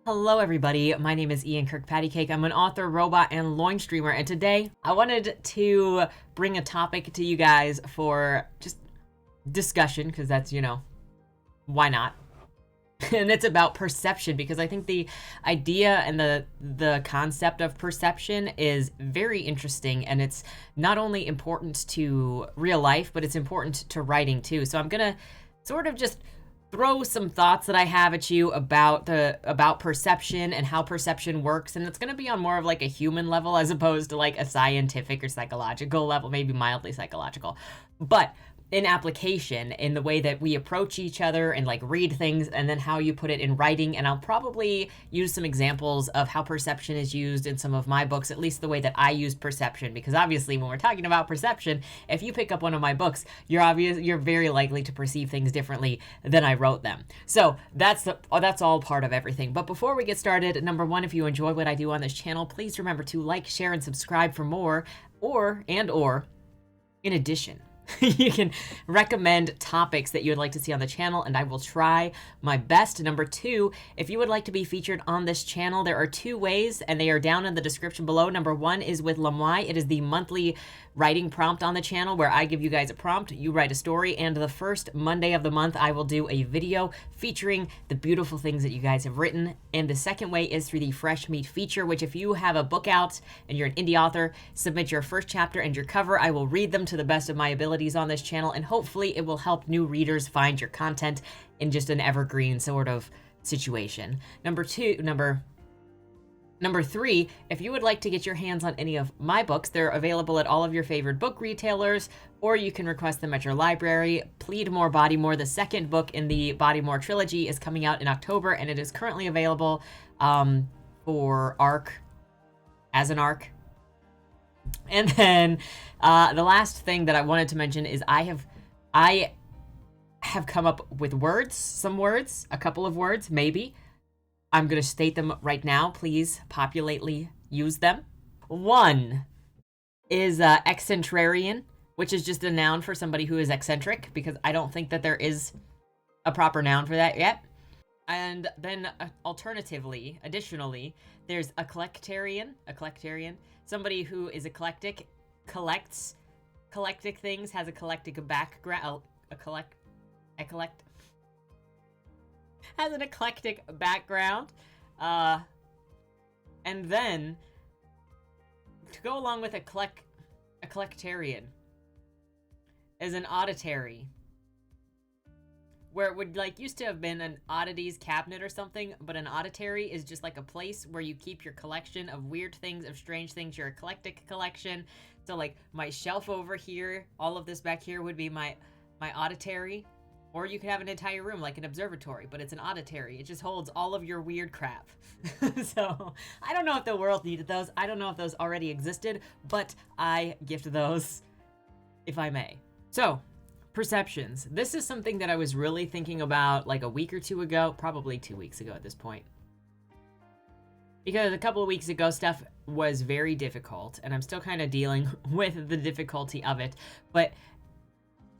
Hello everybody, my name is Ian Kirkpatrick. I'm an author, robot, and loin streamer, and today I wanted to bring a topic to you guys for just discussion, because that's, why not? And it's about perception, because I think the idea and the concept of perception is very interesting, and it's not only important to real life, but it's important to writing too. So I'm gonna sort of just throw some thoughts that I have at you about perception and how perception works, and it's going to be on more of like a human level as opposed to like a scientific or psychological level, maybe mildly psychological, but in application in the way that we approach each other and like read things, and then how you put it in writing. And I'll probably use some examples of how perception is used in some of my books, at least the way that I use perception, because obviously when we're talking about perception, if you pick up one of my books, you're very likely to perceive things differently than I wrote them. So that's all part of everything. But before we get started, number one, if you enjoy what I do on this channel, please remember to like, share, and subscribe for more, or in addition, you can recommend topics that you would like to see on the channel, and I will try my best. Number two, if you would like to be featured on this channel, there are two ways, and they are down in the description below. Number one is with Lamoy. It is the monthly writing prompt on the channel where I give you guys a prompt, you write a story, and the first Monday of the month I will do a video featuring the beautiful things that you guys have written. And the second way is through the Fresh Meat feature, which if you have a book out and you're an indie author, submit your first chapter and your cover. I will read them to the best of my abilities on this channel, and hopefully it will help new readers find your content in just an evergreen sort of situation. Number three, if you would like to get your hands on any of my books, they're available at all of your favorite book retailers, or you can request them at your library. Pleadmore, Bodymore, the second book in the Bodymore trilogy, is coming out in October, and it is currently available for ARC, as an ARC. And then the last thing that I wanted to mention is I have come up with a couple of words, maybe. I'm going to state them right now. Please populately use them. One is eccentrarian, which is just a noun for somebody who is eccentric, because I don't think that there is a proper noun for that yet. And then additionally, there's eclectarian, somebody who is eclectic, collects eclectic things, has a eclectic background, has an eclectic background. And then to go along with eclectarian is an auditory, where it would like used to have been an oddities cabinet or something, but an auditory is just like a place where you keep your collection of weird things, of strange things, your eclectic collection. So like my shelf over here, all of this back here would be my auditory. Or you could have an entire room like an observatory, but it's an auditory. It just holds all of your weird crap. So I don't know if the world needed those. I don't know if those already existed, but I gift those if I may. So perceptions. This is something that I was really thinking about like a week or two ago, probably 2 weeks ago at this point. Because a couple of weeks ago, stuff was very difficult, and I'm still kind of dealing with the difficulty of it. But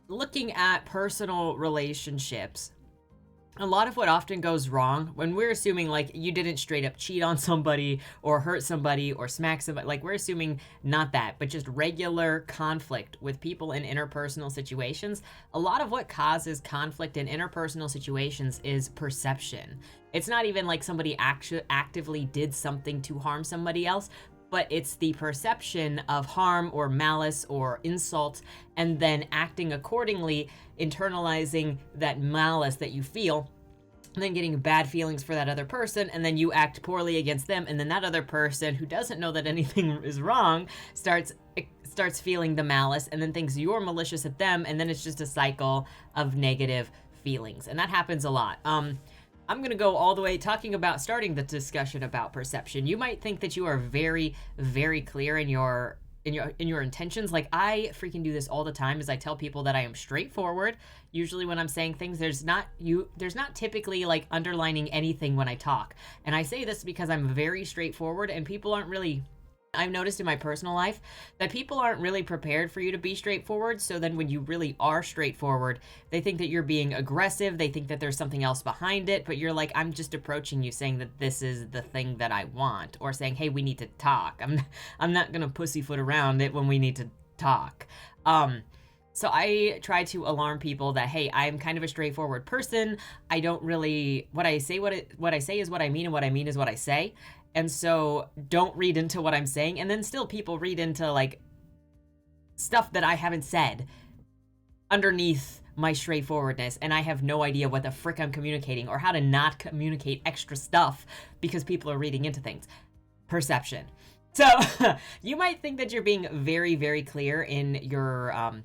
looking at personal relationships, a lot of what often goes wrong when we're assuming like you didn't straight up cheat on somebody or hurt somebody or smack somebody, like we're assuming not that, but just regular conflict with people in interpersonal situations. A lot of what causes conflict in interpersonal situations is perception. It's not even like somebody actively did something to harm somebody else, but it's the perception of harm or malice or insult, and then acting accordingly, internalizing that malice that you feel, and then getting bad feelings for that other person, and then you act poorly against them, and then that other person who doesn't know that anything is wrong starts feeling the malice, and then thinks you're malicious at them, and then it's just a cycle of negative feelings, and that happens a lot. I'm going to go all the way starting the discussion about perception. You might think that you are very, very clear in your intentions. Like I freaking do this all the time, is I tell people that I am straightforward. Usually when I'm saying things, there's not typically like underlining anything when I talk. And I say this because I'm very straightforward, and people aren't really I've noticed in my personal life that people aren't really prepared for you to be straightforward. So then when you really are straightforward, they think that you're being aggressive. They think that there's something else behind it. But you're like, I'm just approaching you saying that this is the thing that I want, or saying, hey, we need to talk. I'm not going to pussyfoot around it when we need to talk. So I try to alarm people that, hey, I'm kind of a straightforward person. I don't really, what I say is what I mean, and what I mean is what I say. And so don't read into what I'm saying. And then still people read into like stuff that I haven't said underneath my straightforwardness. And I have no idea what the frick I'm communicating, or how to not communicate extra stuff because people are reading into things. Perception. So you might think that you're being very, very clear in your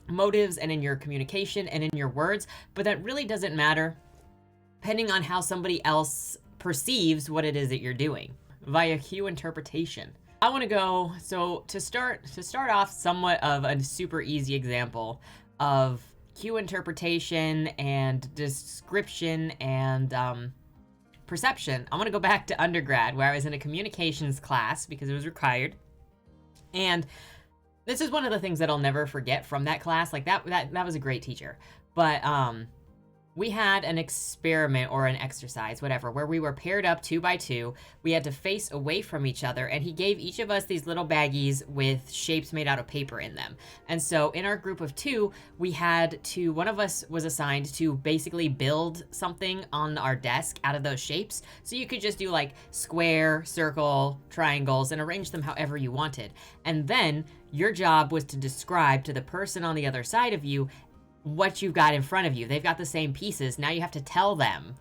motives and in your communication and in your words, but that really doesn't matter depending on how somebody else perceives what it is that you're doing via cue interpretation. I want to go, so to start off somewhat of a super easy example of cue interpretation and description and perception. I want to go back to undergrad, where I was in a communications class because it was required. And this is one of the things that I'll never forget from that class. Like that was a great teacher. But we had an experiment or an exercise, whatever, where we were paired up 2 by 2. We had to face away from each other, and he gave each of us these little baggies with shapes made out of paper in them. And so in our group of 2, we had to, one of us was assigned to basically build something on our desk out of those shapes. So you could just do like square, circle, triangles, and arrange them however you wanted. And then your job was to describe to the person on the other side of you what you've got in front of you. They've got the same pieces. Now you have to tell them,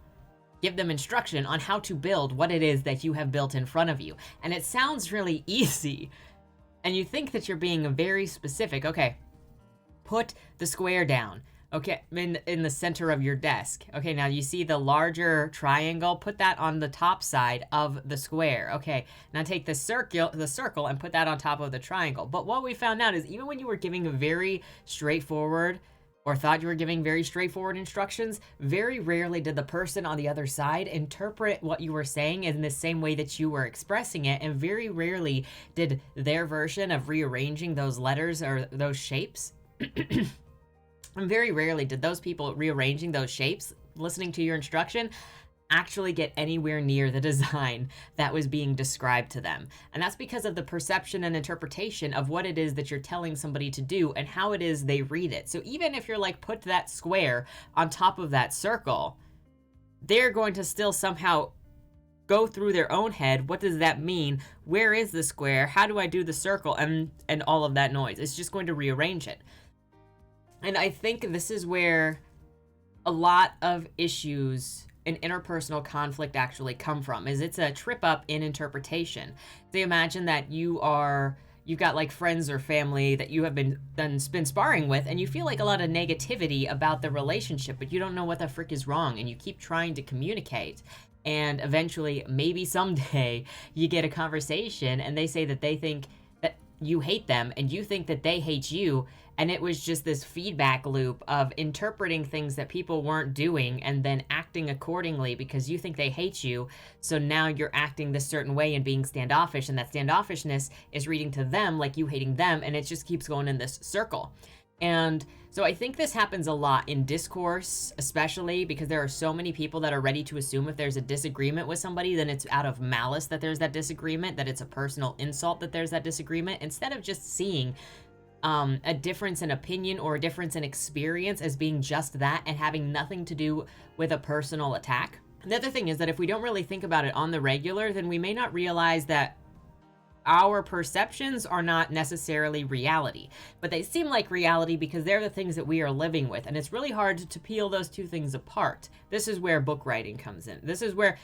give them instruction on how to build what it is that you have built in front of you. And it sounds really easy. And you think that you're being very specific. Okay, put the square down. Okay, in the center of your desk. Okay, now you see the larger triangle, put that on the top side of the square. Okay, now take the circle and put that on top of the triangle. But what we found out is even when you were giving a very straightforward, or thought you were giving very straightforward instructions, very rarely did the person on the other side interpret what you were saying in the same way that you were expressing it, and very rarely did their version of rearranging those letters or those shapes, and very rarely did those people rearranging those shapes, listening to your instruction, actually get anywhere near the design that was being described to them. And that's because of the perception and interpretation of what it is that you're telling somebody to do and how it is they read it. So even if you're like, put that square on top of that circle, they're going to still somehow go through their own head. What does that mean? Where is the square? How do I do the circle? And all of that noise. It's just going to rearrange it. And I think this is where a lot of issues and interpersonal conflict actually come from, is it's a trip up in interpretation. So imagine that you've got like friends or family that you have been sparring with, and you feel like a lot of negativity about the relationship, but you don't know what the frick is wrong, and you keep trying to communicate. And eventually, maybe someday, you get a conversation and they say that they think that you hate them and you think that they hate you. And it was just this feedback loop of interpreting things that people weren't doing and then acting accordingly because you think they hate you. So now you're acting this certain way and being standoffish, and that standoffishness is reading to them like you hating them, and it just keeps going in this circle. And so I think this happens a lot in discourse, especially because there are so many people that are ready to assume if there's a disagreement with somebody, then it's out of malice that there's that disagreement, that it's a personal insult that there's that disagreement, instead of just seeing a difference in opinion or a difference in experience as being just that and having nothing to do with a personal attack. The other thing is that if we don't really think about it on the regular, then we may not realize that our perceptions are not necessarily reality, but they seem like reality because they're the things that we are living with, and it's really hard to peel those two things apart. This is where book writing comes in. This is where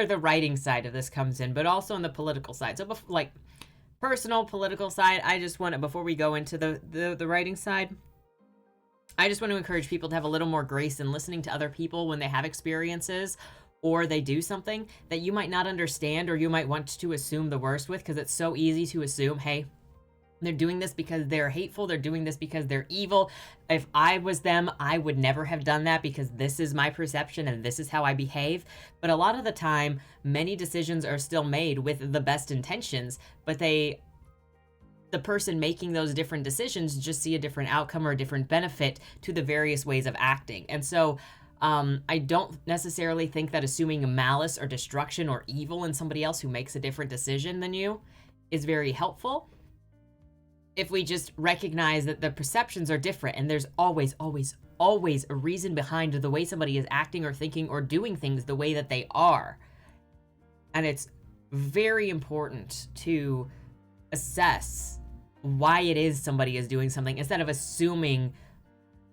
the writing side of this comes in, but also on the political side. So like personal political side, I just want to, before we go into the writing side, I just want to encourage people to have a little more grace in listening to other people when they have experiences or they do something that you might not understand or you might want to assume the worst with, because it's so easy to assume, hey, They're doing this because they're hateful. They're doing this because they're evil. If I was them, I would never have done that because this is my perception and this is how I behave. But a lot of the time, many decisions are still made with the best intentions, but the person making those different decisions just see a different outcome or a different benefit to the various ways of acting. And so I don't necessarily think that assuming malice or destruction or evil in somebody else who makes a different decision than you is very helpful. If we just recognize that the perceptions are different and there's always a reason behind the way somebody is acting or thinking or doing things the way that they are. And it's very important to assess why it is somebody is doing something instead of assuming,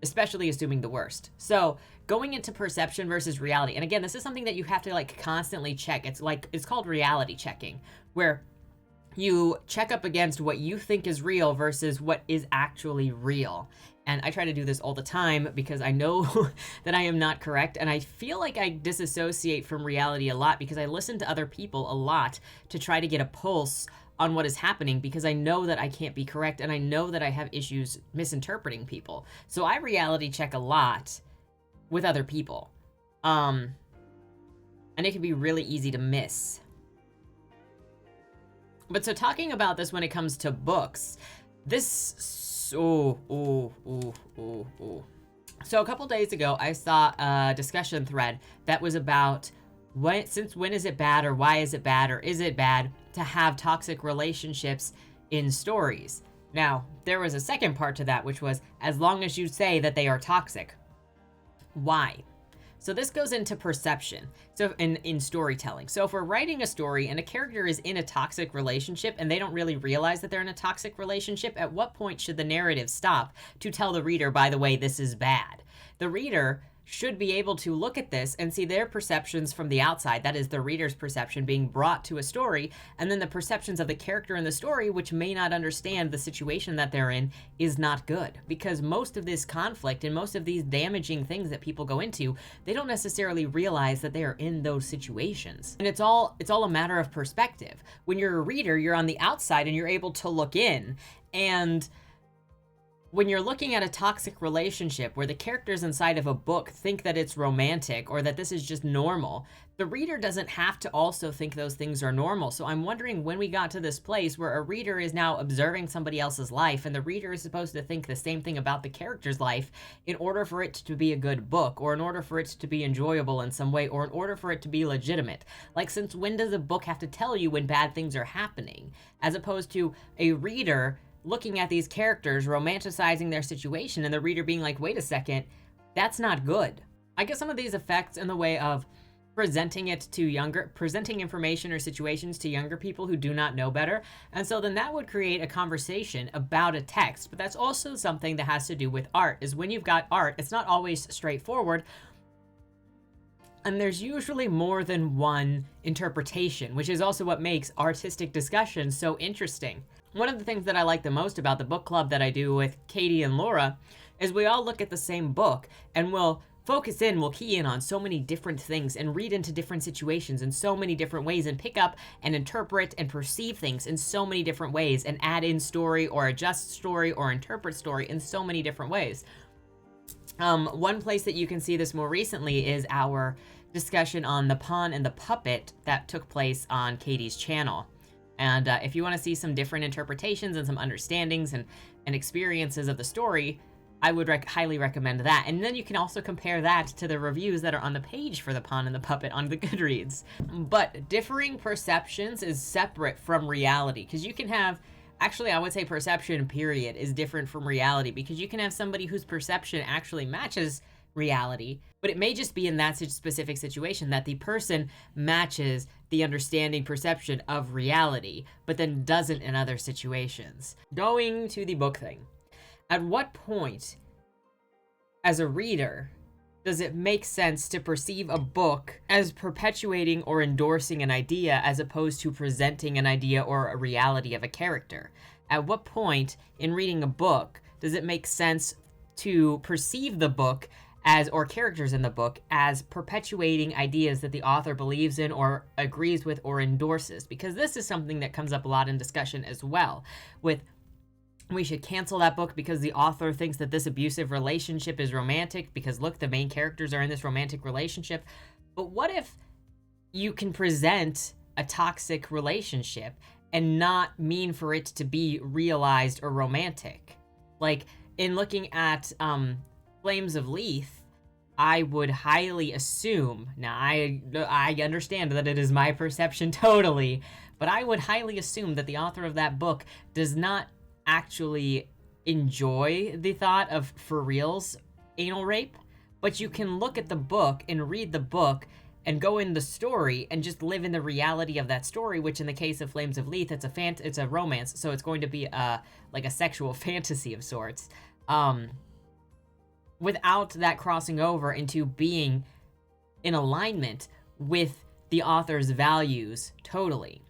especially assuming the worst. So going into perception versus reality. And again, this is something that you have to like constantly check. It's called reality checking, where you check up against what you think is real versus what is actually real. And I try to do this all the time because I know that I am not correct. And I feel like I disassociate from reality a lot because I listen to other people a lot to try to get a pulse on what is happening because I know that I can't be correct and I know that I have issues misinterpreting people. So I reality check a lot with other people. And it can be really easy to miss. But so talking about this when it comes to books, So a couple days ago, I saw a discussion thread that was about since when is it bad or why is it bad or is it bad to have toxic relationships in stories? Now, there was a second part to that, which was as long as you say that they are toxic. Why? So this goes into perception. So in storytelling. So if we're writing a story and a character is in a toxic relationship and they don't really realize that they're in a toxic relationship, at what point should the narrative stop to tell the reader, by the way, this is bad? The reader should be able to look at this and see their perceptions from the outside. That is the reader's perception being brought to a story, and then the perceptions of the character in the story, which may not understand the situation that they're in, is not good. Because most of this conflict and most of these damaging things that people go into, they don't necessarily realize that they are in those situations. And it's all a matter of perspective. When you're a reader, you're on the outside and you're able to look in, and when you're looking at a toxic relationship where the characters inside of a book think that it's romantic or that this is just normal, the reader doesn't have to also think those things are normal. So I'm wondering when we got to this place where a reader is now observing somebody else's life and the reader is supposed to think the same thing about the character's life in order for it to be a good book, or in order for it to be enjoyable in some way, or in order for it to be legitimate. Like, since when does a book have to tell you when bad things are happening? As opposed to a reader looking at these characters, romanticizing their situation, and the reader being like, wait a second, that's not good. I get some of these effects in the way of presenting information or situations to younger people who do not know better. And so then that would create a conversation about a text. But that's also something that has to do with art, is when you've got art, it's not always straightforward. And there's usually more than one interpretation, which is also what makes artistic discussion so interesting. One of the things that I like the most about the book club that I do with Katie and Laura is we all look at the same book and we'll key in on so many different things and read into different situations in so many different ways and pick up and interpret and perceive things in so many different ways and add in story or adjust story or interpret story in so many different ways. One place that you can see this more recently is our discussion on The Pawn and the Puppet that took place on Katie's channel. And if you want to see some different interpretations and some understandings and experiences of the story, I would highly recommend that. And then you can also compare that to the reviews that are on the page for The Pawn and the Puppet on the Goodreads. But differing perceptions is separate from reality, because you can have, actually I would say perception period is different from reality, because you can have somebody whose perception actually matches reality, but it may just be in that specific situation that the person matches the understanding perception of reality, but then doesn't in other situations. Going to the book thing. At what point, as a reader, does it make sense to perceive a book as perpetuating or endorsing an idea as opposed to presenting an idea or a reality of a character? At what point in reading a book does it make sense to perceive the book or characters in the book as perpetuating ideas that the author believes in or agrees with or endorses? Because this is something that comes up a lot in discussion as well, with We should cancel that book because the author thinks that this abusive relationship is romantic because look, the main characters are in this romantic relationship. But what if you can present a toxic relationship and not mean for it to be realized or romantic? Like, in looking at Flames of Lethe, I would highly assume, now I understand that it is my perception totally, but I would highly assume that the author of that book does not actually enjoy the thought of for reals anal rape, but you can look at the book and read the book and go in the story and just live in the reality of that story, which in the case of Flames of Lethe, it's a romance, so it's going to be like a sexual fantasy of sorts. Without that crossing over into being in alignment with the author's values totally.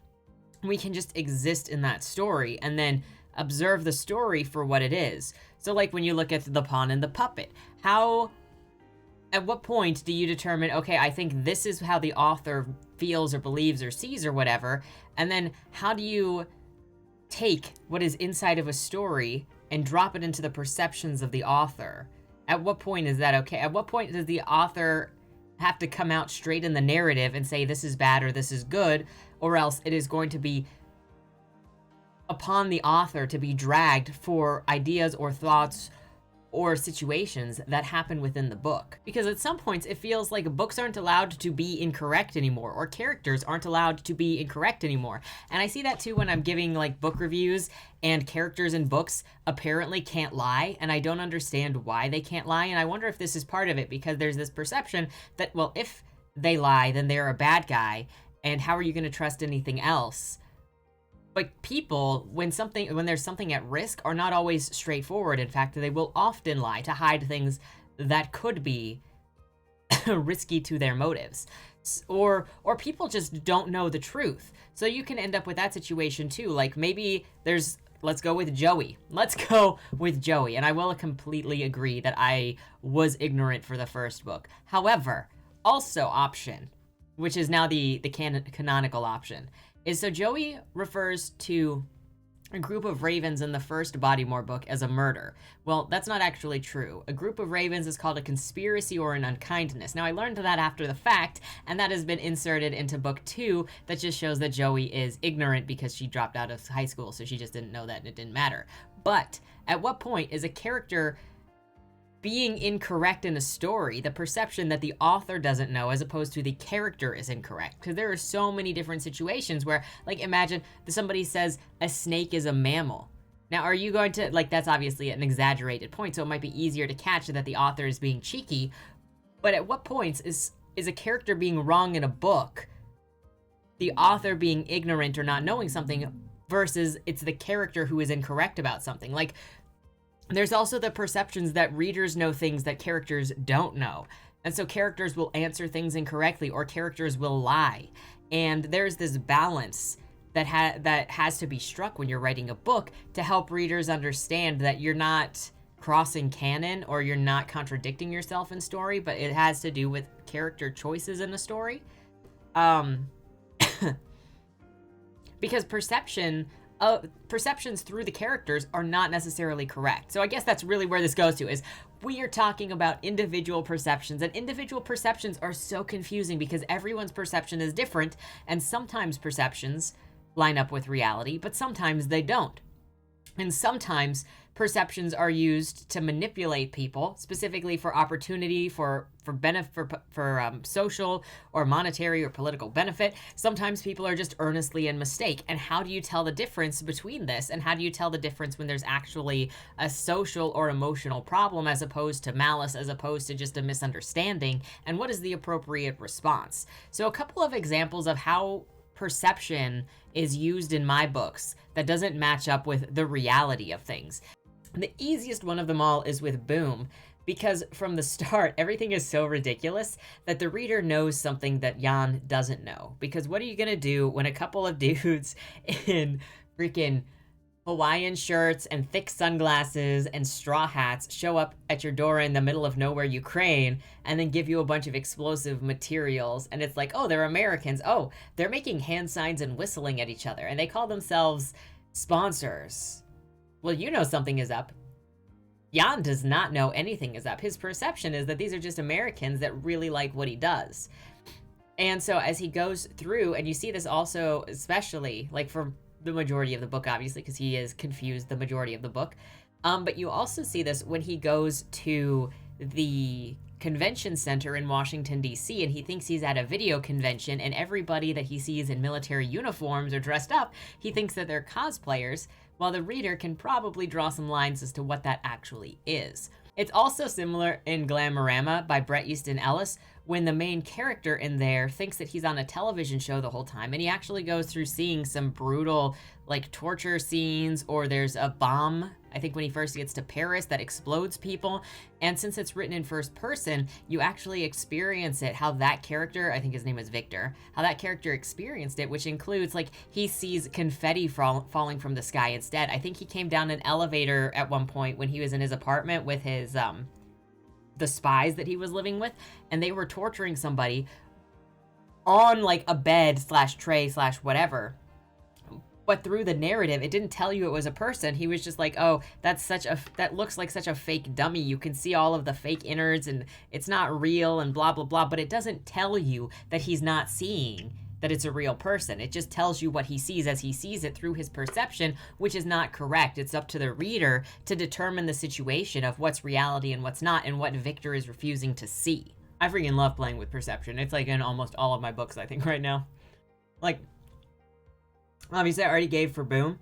We can just exist in that story and then observe the story for what it is. So like when you look at the pawn and the puppet, at what point do you determine, okay, I think this is how the author feels or believes or sees or whatever, and then how do you take what is inside of a story and drop it into the perceptions of the author? At what point is that okay? At what point does the author have to come out straight in the narrative and say this is bad or this is good, or else it is going to be upon the author to be dragged for ideas or thoughts or situations that happen within the book. Because at some points it feels like books aren't allowed to be incorrect anymore, or characters aren't allowed to be incorrect anymore. And I see that too when I'm giving like book reviews and characters in books apparently can't lie, and I don't understand why they can't lie, and I wonder if this is part of it, because there's this perception that, well, if they lie, then they're a bad guy, and how are you going to trust anything else? But people, when there's something at risk, are not always straightforward. In fact, they will often lie to hide things that could be risky to their motives. Or people just don't know the truth. So you can end up with that situation too. Like maybe let's go with Joey. And I will completely agree that I was ignorant for the first book. However, also option, which is now the canonical option, is so Joey refers to a group of ravens in the first Bodymore book as a murder. Well, that's not actually true. A group of ravens is called a conspiracy or an unkindness. Now, I learned that after the fact, and that has been inserted into book 2 that just shows that Joey is ignorant because she dropped out of high school, so she just didn't know that and it didn't matter. But at what point is a character being incorrect in a story the perception that the author doesn't know as opposed to the character is incorrect? Because there are so many different situations where, like, imagine somebody says a snake is a mammal. Now, are you going to, like, that's obviously an exaggerated point, so it might be easier to catch that the author is being cheeky, but at what points is a character being wrong in a book the author being ignorant or not knowing something versus it's the character who is incorrect about something? Like, there's also the perceptions that readers know things that characters don't know. And so characters will answer things incorrectly or characters will lie. And there's this balance that has to be struck when you're writing a book to help readers understand that you're not crossing canon or you're not contradicting yourself in story, but it has to do with character choices in the story. Because perceptions through the characters are not necessarily correct. So I guess that's really where this goes to, is we are talking about individual perceptions, and individual perceptions are so confusing because everyone's perception is different, and sometimes perceptions line up with reality, but sometimes they don't. And sometimes perceptions are used to manipulate people, specifically for opportunity, for social or monetary or political benefit. Sometimes people are just earnestly in mistake. And how do you tell the difference between this? And how do you tell the difference when there's actually a social or emotional problem as opposed to malice, as opposed to just a misunderstanding? And what is the appropriate response? So a couple of examples of how perception is used in my books that doesn't match up with the reality of things. The easiest one of them all is with Boom, because from the start, everything is so ridiculous that the reader knows something that Jan doesn't know. Because what are you gonna do when a couple of dudes in freaking Hawaiian shirts and thick sunglasses and straw hats show up at your door in the middle of nowhere, Ukraine, and then give you a bunch of explosive materials? And it's like, oh, they're Americans. Oh, they're making hand signs and whistling at each other. And they call themselves sponsors. well, you know something is up. Jan does not know anything is up. His perception is that these are just Americans that really like what he does. And so as he goes through, and you see this also, especially like for the majority of the book, obviously, because he is confused the majority of the book. But you also see this when he goes to the convention center in Washington, D.C., and he thinks he's at a video convention, and everybody that he sees in military uniforms or dressed up, he thinks that they're cosplayers, while the reader can probably draw some lines as to what that actually is. It's also similar in Glamorama by Bret Easton Ellis, when the main character in there thinks that he's on a television show the whole time, and he actually goes through seeing some brutal, like, torture scenes, or there's a bomb, I think when he first gets to Paris, that explodes people, and since it's written in first person, you actually experience it, how that character, I think his name is Victor, how that character experienced it, which includes, like, he sees confetti falling from the sky instead. I think he came down an elevator at one point when he was in his apartment with his, the spies that he was living with, and they were torturing somebody on, like, a bed / tray / whatever. But through the narrative, it didn't tell you it was a person. He was just like, oh, that looks like such a fake dummy. You can see all of the fake innards and it's not real and blah, blah, blah. But it doesn't tell you that he's not seeing that it's a real person. It just tells you what he sees as he sees it through his perception, which is not correct. It's up to the reader to determine the situation of what's reality and what's not, and what Victor is refusing to see. I freaking love playing with perception. It's like in almost all of my books, I think, right now. Like, obviously, I already gave for Boom.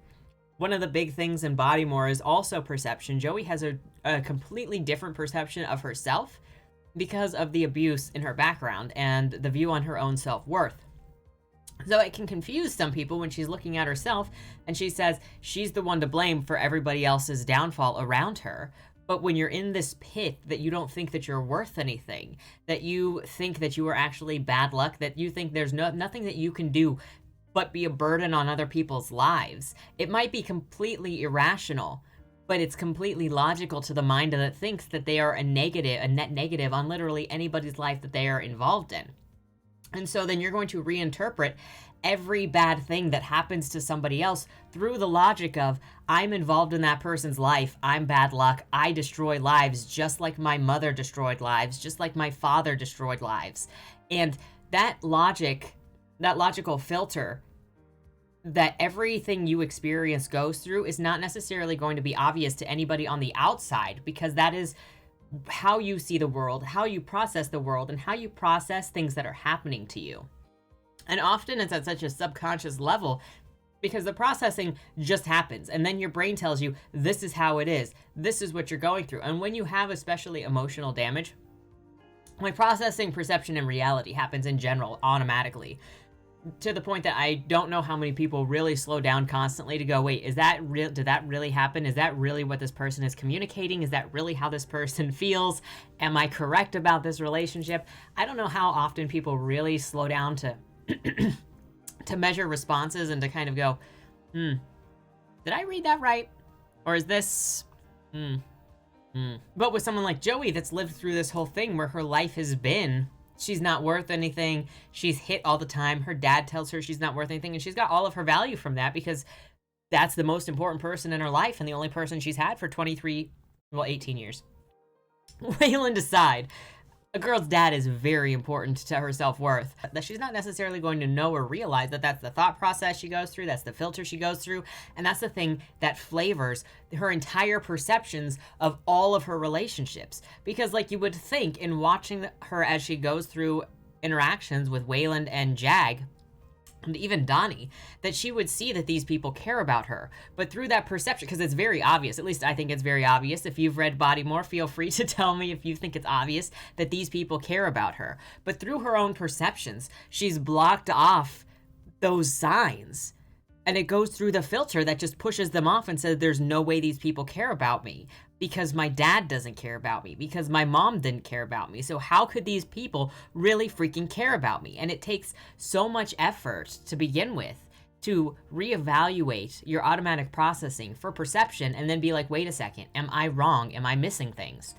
One of the big things in Bodymore is also perception. Joey has a completely different perception of herself because of the abuse in her background and the view on her own self-worth. So it can confuse some people when she's looking at herself and she says she's the one to blame for everybody else's downfall around her. But when you're in this pit that you don't think that you're worth anything, that you think that you are actually bad luck, that you think there's nothing that you can do but be a burden on other people's lives. It might be completely irrational, but it's completely logical to the mind that thinks that they are a net negative on literally anybody's life that they are involved in. And so then you're going to reinterpret every bad thing that happens to somebody else through the logic of, I'm involved in that person's life, I'm bad luck, I destroy lives just like my mother destroyed lives, just like my father destroyed lives. And that logical filter that everything you experience goes through is not necessarily going to be obvious to anybody on the outside, because that is how you see the world, how you process the world, and how you process things that are happening to you. And often it's at such a subconscious level because the processing just happens, and then your brain tells you, this is how it is, this is what you're going through. And when you have especially emotional damage, like, processing perception and reality happens in general automatically, to the point that I don't know how many people really slow down constantly to go, wait, is that real? Did that really happen? Is that really what this person is communicating? Is that really how this person feels? Am I correct about this relationship? I don't know how often people really slow down to to measure responses and to kind of go, did I read that right? Or is this, But with someone like Joey that's lived through this whole thing where her life has been, she's not worth anything, she's hit all the time, her dad tells her she's not worth anything, and she's got all of her value from that because that's the most important person in her life and the only person she's had for 18 years. Waylon aside, a girl's dad is very important to her self-worth. That she's not necessarily going to know or realize that that's the thought process she goes through, that's the filter she goes through, and that's the thing that flavors her entire perceptions of all of her relationships. Because, like, you would think in watching her as she goes through interactions with Wayland and Jag, and even Donnie, that she would see that these people care about her. But through that perception, because it's very obvious, at least I think it's very obvious. If you've read Bodymore, feel free to tell me if you think it's obvious that these people care about her. But through her own perceptions, she's blocked off those signs. And it goes through the filter that just pushes them off and says, there's no way these people care about me. Because my dad doesn't care about me, because my mom didn't care about me. So how could these people really freaking care about me? And it takes so much effort to begin with to reevaluate your automatic processing for perception and then be like, wait a second, am I wrong? Am I missing things?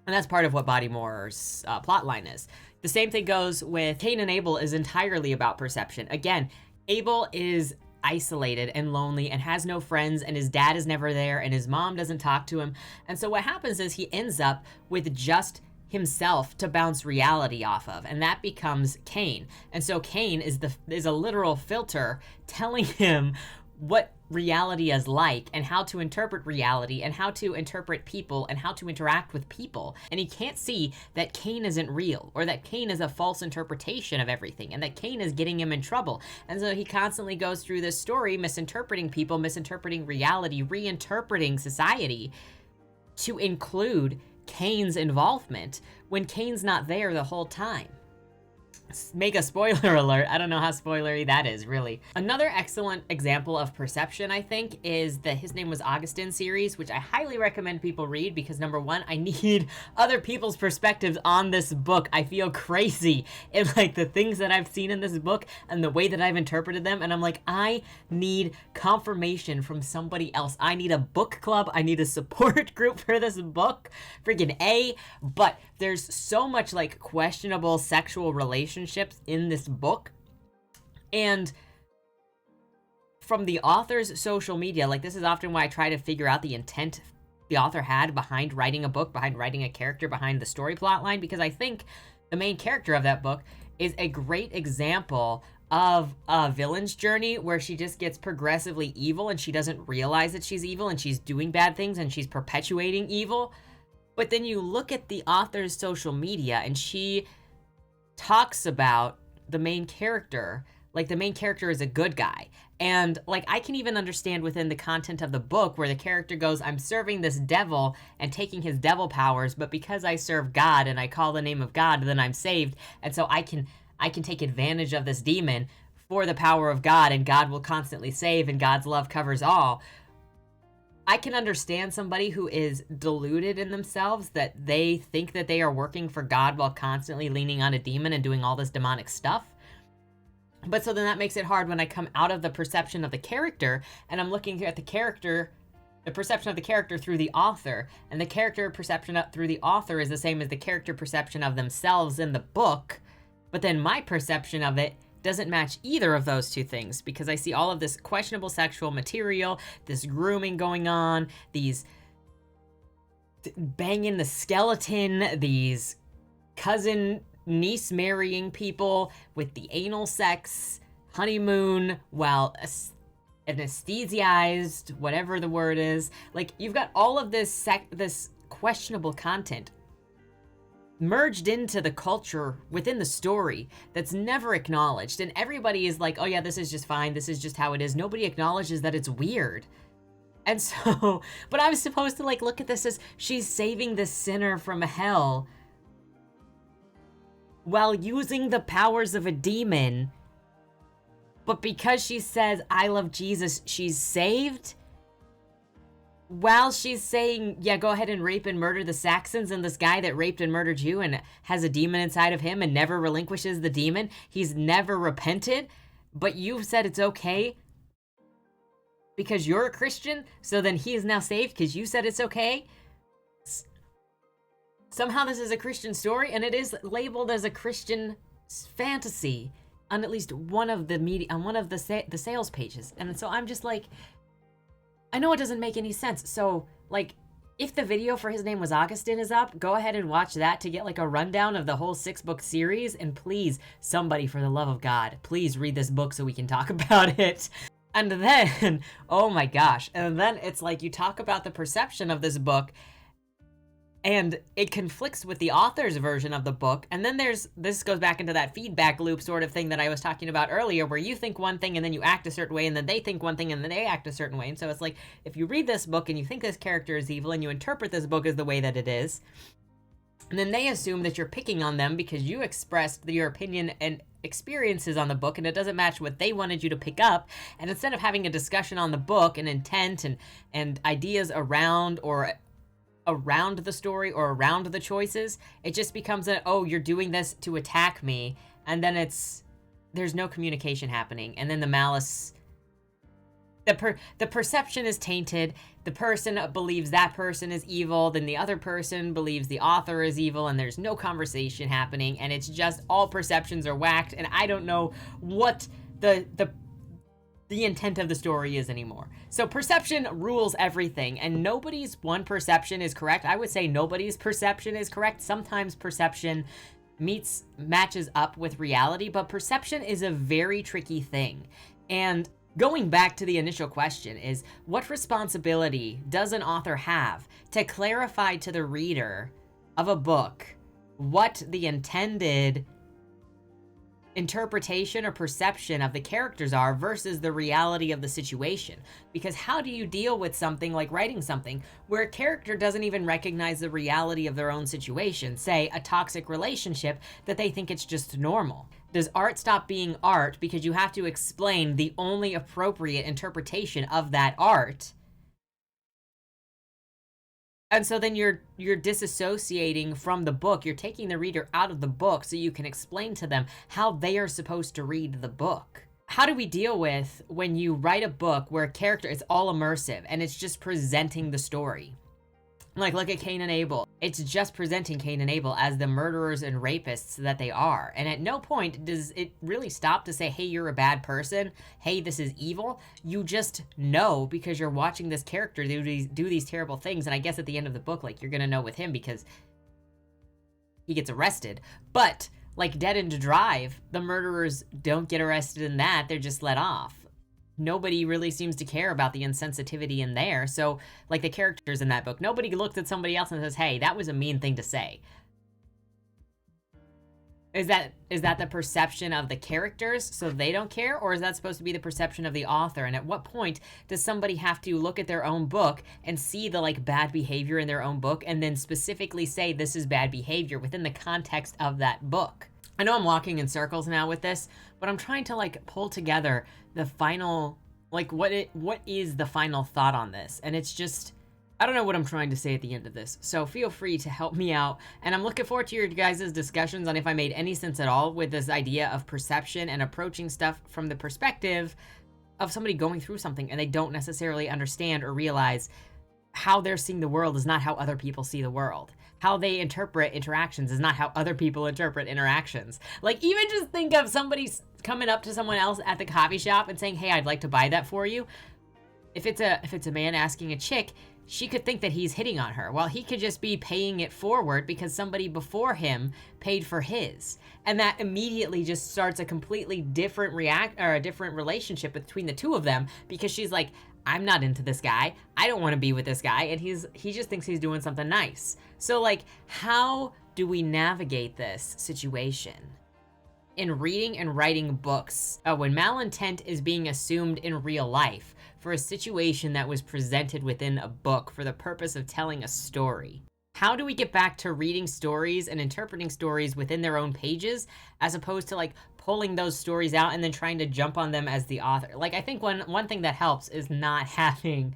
And that's part of what Bodymore's plotline is. The same thing goes with Cain and Abel is entirely about perception. Again, Abel is isolated and lonely and has no friends, and his dad is never there, and his mom doesn't talk to him. And so what happens is he ends up with just himself to bounce reality off of, and that becomes Cain. And so Cain is a literal filter telling him what reality is like, and how to interpret reality, and how to interpret people, and how to interact with people. And he can't see that Cain isn't real, or that Cain is a false interpretation of everything, and that Cain is getting him in trouble. And so he constantly goes through this story, misinterpreting people, misinterpreting reality, reinterpreting society to include Cain's involvement when Cain's not there the whole time. Mega spoiler alert. I don't know how spoilery that is, really. Another excellent example of perception, I think, is the His Name Was Augustine series, which I highly recommend people read because, number one, I need other people's perspectives on this book. I feel crazy in like the things that I've seen in this book and the way that I've interpreted them, and I'm like, I need confirmation from somebody else. I need a book club. I need a support group for this book. Freaking A. But there's so much like questionable sexual relationships in this book, and from the author's social media, like this is often why I try to figure out the intent the author had behind writing a book, behind writing a character, behind the story plot line, because I think the main character of that book is a great example of a villain's journey where she just gets progressively evil and she doesn't realize that she's evil and she's doing bad things and she's perpetuating evil. But then you look at the author's social media and she talks about the main character like the main character is a good guy. And like I can even understand within the content of the book where the character goes, I'm serving this devil and taking his devil powers, but because I serve God and I call the name of God, then I'm saved. And so I can take advantage of this demon for the power of God, and God will constantly save, and God's love covers all. I can understand somebody who is deluded in themselves, that they think that they are working for God while constantly leaning on a demon and doing all this demonic stuff. But so then that makes it hard when I come out of the perception of the character and I'm looking at the character, the perception of the character through the author, and the character perception through the author is the same as the character perception of themselves in the book, but then my perception of it doesn't match either of those two things, because I see all of this questionable sexual material, this grooming going on, these banging the skeleton, these cousin niece marrying people with the anal sex, honeymoon, while anesthetized, whatever the word is. Like, you've got all of this this questionable content merged into the culture within the story that's never acknowledged, and everybody is like, oh yeah, this is just fine, this is just how it is. Nobody acknowledges that it's weird. And so, but I was supposed to like look at this as she's saving the sinner from hell while using the powers of a demon, but because she says I love Jesus, she's saved, while she's saying, yeah, go ahead and rape and murder the Saxons, and this guy that raped and murdered you and has a demon inside of him and never relinquishes the demon, he's never repented, but you've said it's okay because you're a Christian, so then he is now saved because you said it's okay? Somehow this is a Christian story, and it is labeled as a Christian fantasy on at least one of the media, on one of the sales pages. And so I'm just like, I know it doesn't make any sense. So, like, if the video for His Name Was Augustine is up, go ahead and watch that to get, like, a rundown of the whole 6-book series. And please, somebody, for the love of God, please read this book so we can talk about it. And then, oh my gosh, and then it's like you talk about the perception of this book, and it conflicts with the author's version of the book. And then this goes back into that feedback loop sort of thing that I was talking about earlier, where you think one thing and then you act a certain way, and then they think one thing and then they act a certain way. And so it's like, if you read this book and you think this character is evil and you interpret this book as the way that it is, and then they assume that you're picking on them because you expressed your opinion and experiences on the book and it doesn't match what they wanted you to pick up. And instead of having a discussion on the book and intent and ideas around the story or around the choices, it just becomes oh, you're doing this to attack me, and then there's no communication happening, and then the malice, the perception is tainted. The person believes that person is evil, then the other person believes the author is evil, and there's no conversation happening, and it's just all perceptions are whacked, and I don't know what the the intent of the story is anymore. So perception rules everything, and nobody's one perception is correct. I would say nobody's perception is correct. Sometimes perception matches up with reality, but perception is a very tricky thing. And going back to the initial question is, what responsibility does an author have to clarify to the reader of a book what the intended interpretation or perception of the characters are versus the reality of the situation? Because how do you deal with something like writing something where a character doesn't even recognize the reality of their own situation, say a toxic relationship, that they think it's just normal? Does art stop being art because you have to explain the only appropriate interpretation of that art? And so then you're disassociating from the book. You're taking the reader out of the book so you can explain to them how they are supposed to read the book. How do we deal with when you write a book where a character is all immersive and it's just presenting the story? Like, look at Cain and Abel. It's just presenting Cain and Abel as the murderers and rapists that they are. And at no point does it really stop to say, hey, you're a bad person. Hey, this is evil. You just know because you're watching this character do these terrible things. And I guess at the end of the book, like, you're going to know with him because he gets arrested. But like Dead End to Drive, the murderers don't get arrested in that. They're just let off. Nobody really seems to care about the insensitivity in there. So, like the characters in that book, nobody looks at somebody else and says, hey, that was a mean thing to say. Is that the perception of the characters so they don't care? Or is that supposed to be the perception of the author? And at what point does somebody have to look at their own book and see the like bad behavior in their own book and then specifically say this is bad behavior within the context of that book? I know I'm walking in circles now with this, but I'm trying to like pull together the final, like what is the final thought on this? And it's just, I don't know what I'm trying to say at the end of this. So feel free to help me out. And I'm looking forward to your guys' discussions on if I made any sense at all with this idea of perception and approaching stuff from the perspective of somebody going through something and they don't necessarily understand or realize how they're seeing the world is not how other people see the world. How they interpret interactions is not how other people interpret interactions. Like, even just think of somebody coming up to someone else at the coffee shop and saying, hey, I'd like to buy that for you. If it's a man asking a chick, she could think that he's hitting on her, while he could just be paying it forward because somebody before him paid for his. And that immediately just starts a completely different different relationship between the two of them, because she's like, I'm not into this guy. I don't want to be with this guy. And he just thinks he's doing something nice. So like, how do we navigate this situation? In reading and writing books, when malintent is being assumed in real life for a situation that was presented within a book for the purpose of telling a story. How do we get back to reading stories and interpreting stories within their own pages, as opposed to like pulling those stories out and then trying to jump on them as the author? Like, I think one thing that helps is not having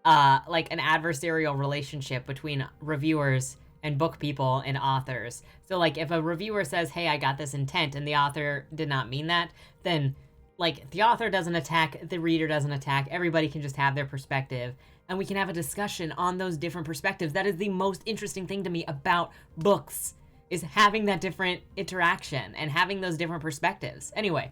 like an adversarial relationship between reviewers and book people and authors. So like, if a reviewer says, hey, I got this intent, and the author did not mean that, then like the author doesn't attack, the reader doesn't attack, everybody can just have their perspective, and we can have a discussion on those different perspectives. That is the most interesting thing to me about books, is having that different interaction and having those different perspectives. Anyway,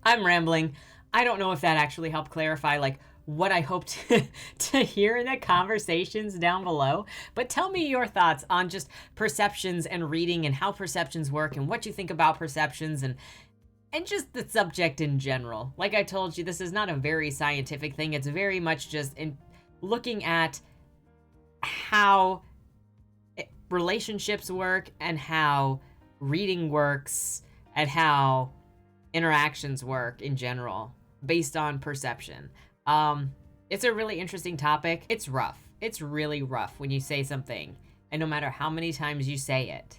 I'm rambling. I don't know if that actually helped clarify like what I hope to hear in the conversations down below. But tell me your thoughts on just perceptions and reading and how perceptions work and what you think about perceptions and just the subject in general. Like I told you, this is not a very scientific thing. It's very much just in looking at how relationships work and how reading works and how interactions work in general based on perception. It's a really interesting topic. It's rough. It's really rough when you say something, and no matter how many times you say it,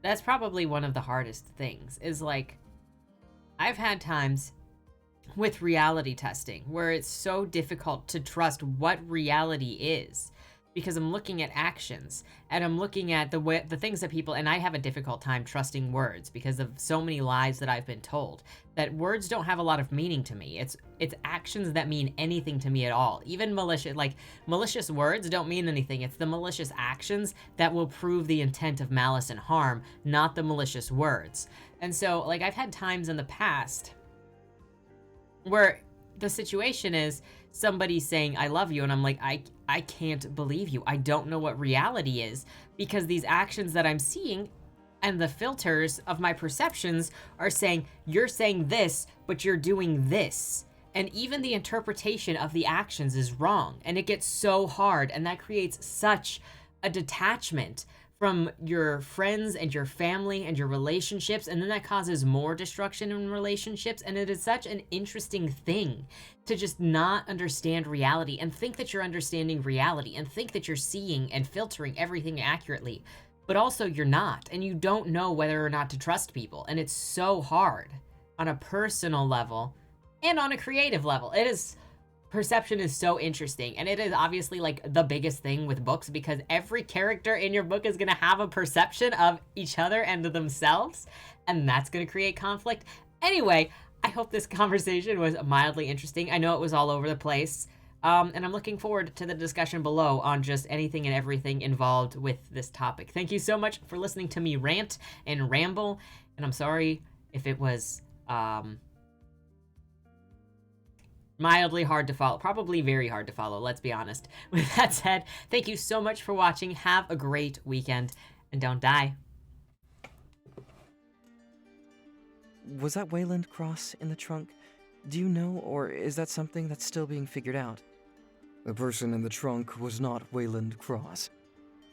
that's probably one of the hardest things, is like, I've had times with reality testing where it's so difficult to trust what reality is, because I'm looking at actions and I'm looking at the things that people, and I have a difficult time trusting words because of so many lies that I've been told, that words don't have a lot of meaning to me. It's actions that mean anything to me at all. Even malicious words don't mean anything. It's the malicious actions that will prove the intent of malice and harm, not the malicious words. And so, like, I've had times in the past where the situation is somebody saying I love you, and I'm like, I can't believe you. I don't know what reality is, because these actions that I'm seeing and the filters of my perceptions are saying you're saying this, but you're doing this. And even the interpretation of the actions is wrong, and it gets so hard, and that creates such a detachment from your friends and your family and your relationships, and then that causes more destruction in relationships. And it is such an interesting thing to just not understand reality and think that you're understanding reality and think that you're seeing and filtering everything accurately, but also you're not, and you don't know whether or not to trust people. And it's so hard on a personal level and on a creative level. Perception is so interesting, and it is obviously like the biggest thing with books, because every character in your book is going to have a perception of each other and of themselves, and that's going to create conflict. Anyway, I hope this conversation was mildly interesting. I know it was all over the place, and I'm looking forward to the discussion below on just anything and everything involved with this topic. Thank you so much for listening to me rant and ramble, and I'm sorry if it was mildly hard to follow, probably very hard to follow, let's be honest. With that said, thank you so much for watching. Have a great weekend, and don't die. Was that Wayland Cross in the trunk? Do you know, or is that something that's still being figured out? The person in the trunk was not Wayland Cross.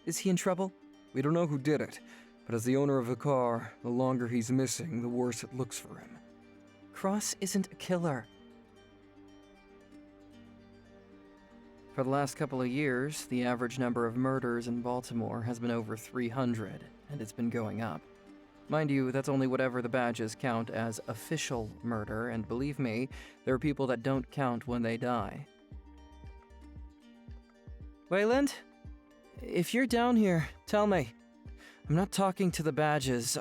Is he in trouble? We don't know who did it, but as the owner of the car, the longer he's missing, the worse it looks for him. Cross isn't a killer. For the last couple of years, the average number of murders in Baltimore has been over 300, and it's been going up. Mind you, that's only whatever the badges count as official murder, and believe me, there are people that don't count when they die. Wayland? If you're down here, tell me. I'm not talking to the badges,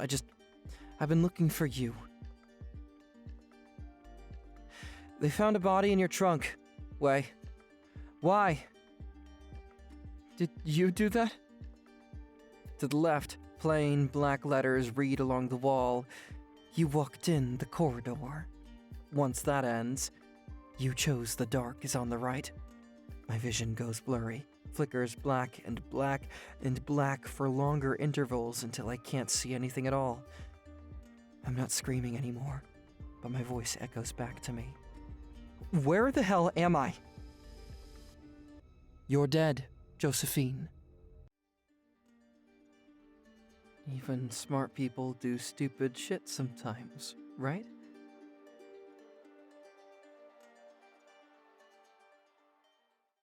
I've been looking for you. They found a body in your trunk. Why? Did you do that? To the left, plain black letters read along the wall. You walked in the corridor. Once that ends, you chose the dark is on the right. My vision goes blurry, flickers black and black and black for longer intervals until I can't see anything at all. I'm not screaming anymore, but my voice echoes back to me. Where the hell am I? You're dead, Josephine. Even smart people do stupid shit sometimes, right?